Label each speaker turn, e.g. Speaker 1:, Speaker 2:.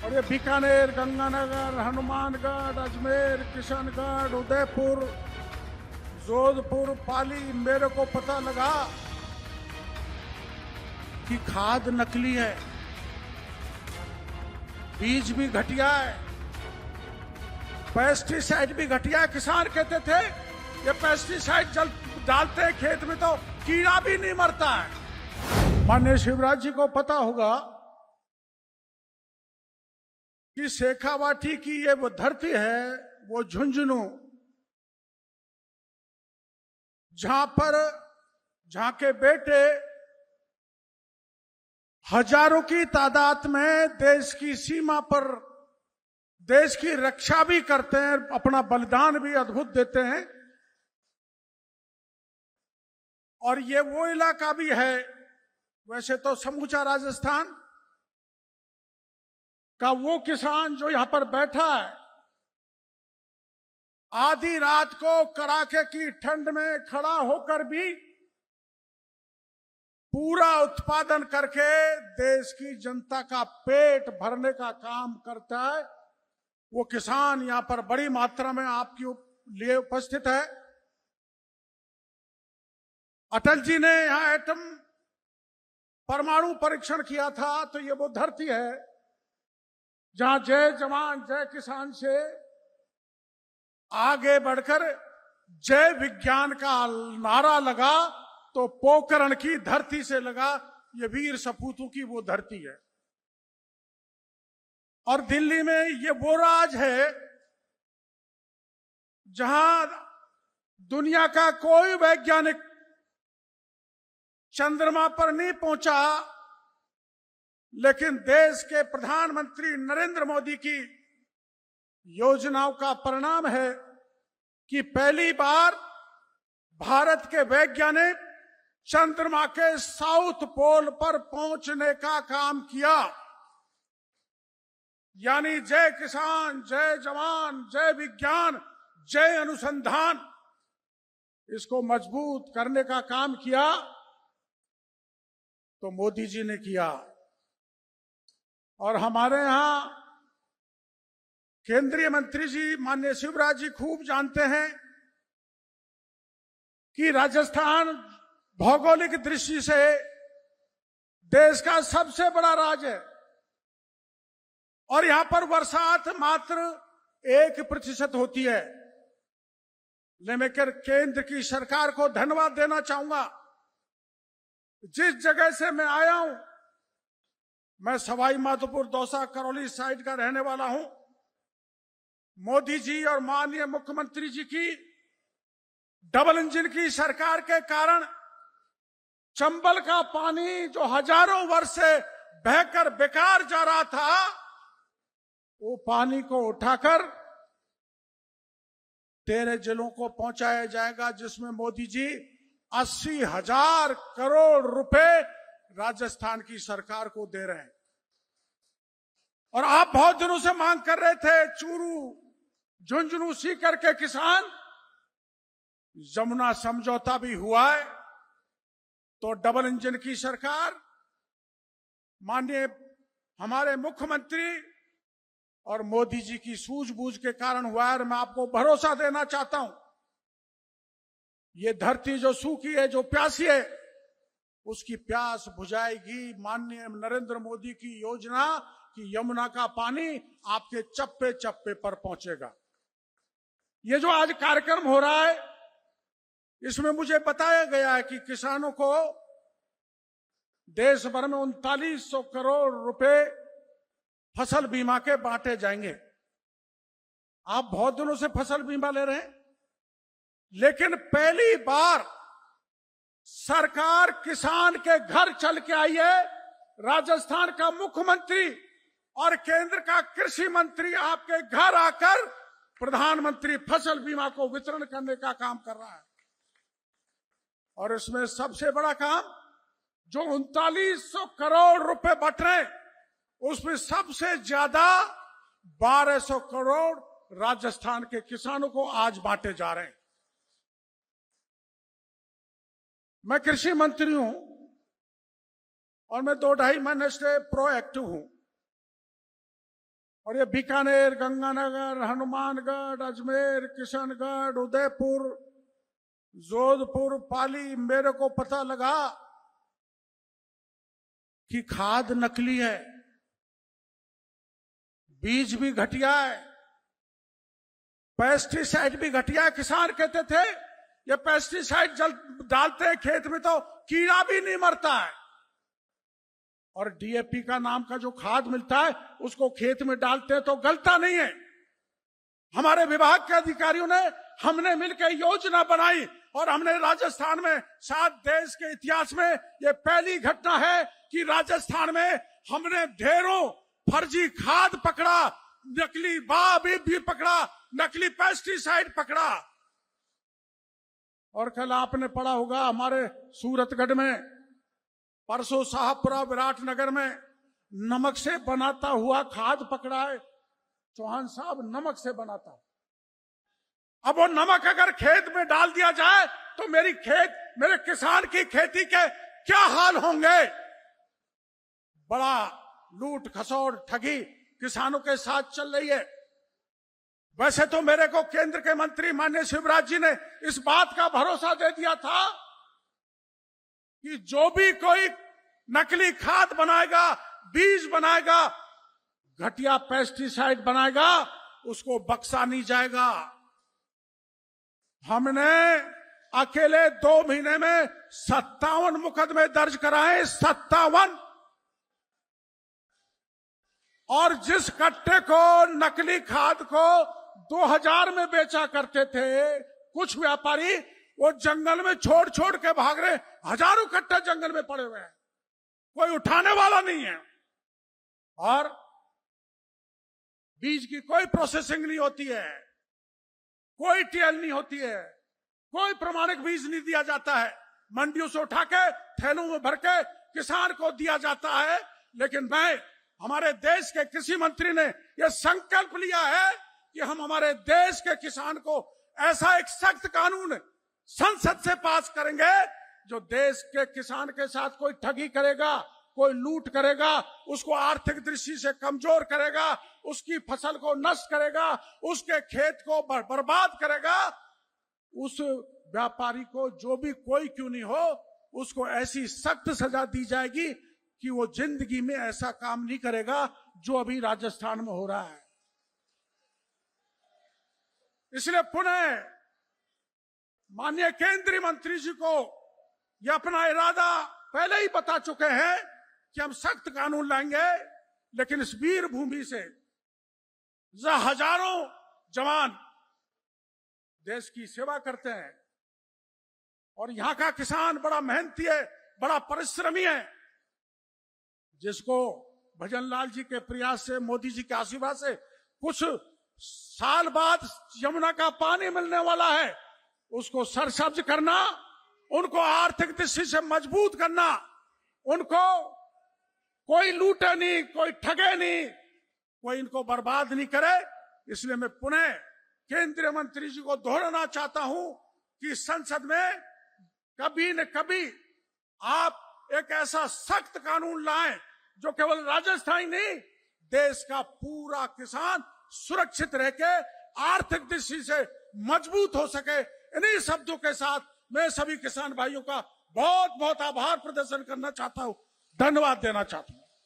Speaker 1: और ये बीकानेर, गंगानगर, हनुमानगढ़, अजमेर, किशनगढ़, उदयपुर, जोधपुर, पाली, मेरे को पता लगा कि खाद नकली है, बीज भी घटिया है, पेस्टिसाइड भी घटिया है। किसान कहते थे ये पेस्टिसाइड जल डालते हैं खेत में तो कीड़ा भी नहीं मरता है। माननीय शिवराज जी को पता होगा कि शेखावाटी की ये वो धरती है, वो झुंझुनू, जहां के बेटे हजारों की तादाद में देश की सीमा पर देश की रक्षा भी करते हैं, अपना बलिदान भी अद्भुत देते हैं। और ये वो इलाका भी है, वैसे तो समूचा राजस्थान का वो किसान जो यहां पर बैठा है, आधी रात को कड़ाके की ठंड में खड़ा होकर भी पूरा उत्पादन करके देश की जनता का पेट भरने का काम करता है। वो किसान यहां पर बड़ी मात्रा में आपके लिए उपस्थित है। अटल जी ने यहां एटम परमाणु परीक्षण किया था, तो ये वो धरती है जहां जय जवान जय किसान से आगे बढ़कर जय विज्ञान का नारा लगा, तो पोखरण की धरती से लगा। ये वीर सपूतों की वो धरती है। और दिल्ली में ये वो राज है जहां दुनिया का कोई वैज्ञानिक चंद्रमा पर नहीं पहुंचा, लेकिन देश के प्रधानमंत्री नरेंद्र मोदी की योजनाओं का परिणाम है कि पहली बार भारत के वैज्ञानिक चंद्रमा के साउथ पोल पर पहुंचने का काम किया। यानी जय किसान, जय जवान, जय विज्ञान, जय अनुसंधान, इसको मजबूत करने का काम किया तो मोदी जी ने किया। और हमारे यहां केंद्रीय मंत्री जी माननीय शिवराज जी खूब जानते हैं कि राजस्थान भौगोलिक दृष्टि से देश का सबसे बड़ा राज्य है और यहां पर बरसात मात्र 1% होती है। लेकिन केंद्र की सरकार को धन्यवाद देना चाहूंगा। जिस जगह से मैं आया हूं, मैं सवाई माधोपुर, दौसा, करौली साइड का रहने वाला हूं। मोदी जी और माननीय मुख्यमंत्री जी की डबल इंजन की सरकार के कारण चंबल का पानी जो हजारों वर्ष से बहकर बेकार जा रहा था, वो पानी को उठाकर 13 जिलों को पहुंचाया जाएगा, जिसमें मोदी जी 80,000 करोड़ रुपए राजस्थान की सरकार को दे रहे हैं। और आप बहुत दिनों से मांग कर रहे थे, चूरू झुंझुनू सीकर के किसान, यमुना समझौता भी हुआ है, तो डबल इंजन की सरकार माननीय हमारे मुख्यमंत्री और मोदी जी की सूझबूझ के कारण हुआ है। मैं आपको भरोसा देना चाहता हूं, ये धरती जो सूखी है, जो प्यासी है, उसकी प्यास बुझाएगी माननीय नरेंद्र मोदी की योजना कि यमुना का पानी आपके चप्पे चप्पे पर पहुंचेगा। ये जो आज कार्यक्रम हो रहा है, इसमें मुझे बताया गया है कि किसानों को देश भर में 3900 करोड़ रुपए फसल बीमा के बांटे जाएंगे। आप बहुत दिनों से फसल बीमा ले रहे हैं, लेकिन पहली बार सरकार किसान के घर चल के आई है। राजस्थान का मुख्यमंत्री और केंद्र का कृषि मंत्री आपके घर आकर प्रधानमंत्री फसल बीमा को वितरण करने का काम कर रहा है। और इसमें सबसे बड़ा काम जो 3900 करोड़ रुपए बट रहे, उसमें सबसे ज्यादा 1200 करोड़ राजस्थान के किसानों को आज बांटे जा रहे हैं। मैं कृषि मंत्री हूं और मैं 2-2.5 महीने से प्रोएक्टिव हूं। और ये बीकानेर, गंगानगर, हनुमानगढ़, अजमेर, किशनगढ़, उदयपुर, जोधपुर, पाली, मेरे को पता लगा कि खाद नकली है, बीज भी घटिया है, पेस्टिसाइड भी घटिया है। किसान कहते थे ये पेस्टिसाइड डालते हैं खेत में तो कीड़ा भी नहीं मरता है, और डीएपी का नाम का जो खाद मिलता है उसको खेत में डालते हैं तो गलता नहीं है। हमारे विभाग के अधिकारियों ने, हमने मिलकर योजना बनाई और हमने राजस्थान में, शायद देश के इतिहास में ये पहली घटना है कि राजस्थान में हमने ढेरों फर्जी खाद पकड़ा, नकली भी पकड़ा, नकली पेस्टिसाइड पकड़ा। और कल आपने पढ़ा होगा हमारे सूरतगढ़ में, परसों साहबपुरा, विराटनगर में नमक से बनाता हुआ खाद पकड़ा है। चौहान साहब, नमक से बनाता। अब वो नमक अगर खेत में डाल दिया जाए तो मेरे किसान की खेती के क्या हाल होंगे। बड़ा लूट खसोट ठगी किसानों के साथ चल रही है। वैसे तो मेरे को केंद्र के मंत्री माननीय शिवराज जी ने इस बात का भरोसा दे दिया था कि जो भी कोई नकली खाद बनाएगा, बीज बनाएगा, घटिया पेस्टिसाइड बनाएगा, उसको बख्शा नहीं जाएगा। हमने अकेले 2 महीने में 57 मुकदमे दर्ज कराए, 57। और जिस कट्टे को, नकली खाद को 2000 में बेचा करते थे कुछ व्यापारी, वो जंगल में छोड़ छोड़ के भाग रहे। हजारों कट्टे जंगल में पड़े हुए हैं, कोई उठाने वाला नहीं है। और बीज की कोई प्रोसेसिंग नहीं होती है, कोई टीएल नहीं होती है, कोई प्रमाणिक बीज नहीं दिया जाता है। मंडियों से उठा के थैलों में भर के किसान को दिया जाता है। लेकिन हमारे देश के कृषि मंत्री ने यह संकल्प लिया है कि हम हमारे देश के किसान को ऐसा एक सख्त कानून संसद से पास करेंगे जो देश के किसान के साथ कोई ठगी करेगा, कोई लूट करेगा, उसको आर्थिक दृष्टि से कमजोर करेगा, उसकी फसल को नष्ट करेगा, उसके खेत को बर्बाद करेगा, उस व्यापारी को, जो भी कोई क्यों नहीं हो, उसको ऐसी सख्त सजा दी जाएगी कि वो जिंदगी में ऐसा काम नहीं करेगा जो अभी राजस्थान में हो रहा है। इसलिए पुनः माननीय केंद्रीय मंत्री जी को ये अपना इरादा पहले ही बता चुके हैं कि हम सख्त कानून लाएंगे। लेकिन इस वीर भूमि से हजारों जवान देश की सेवा करते हैं और यहां का किसान बड़ा मेहनती है, बड़ा परिश्रमी है, जिसको भजन लाल जी के प्रयास से, मोदी जी के आशीर्वाद से कुछ साल बाद यमुना का पानी मिलने वाला है। उसको सरसब्ज करना, उनको आर्थिक दृष्टि से मजबूत करना, उनको कोई लूटे नहीं, कोई ठगे नहीं, कोई इनको बर्बाद नहीं करे। इसलिए मैं पुनः केंद्रीय मंत्री जी को दोहराना चाहता हूं कि संसद में कभी न कभी आप एक ऐसा सख्त कानून लाएं जो केवल राजस्थान नहीं, देश का पूरा किसान सुरक्षित रह के आर्थिक दृष्टि से मजबूत हो सके। इन्हीं शब्दों के साथ मैं सभी किसान भाइयों का बहुत बहुत आभार प्रदर्शन करना चाहता हूं, धन्यवाद देना चाहता हूं।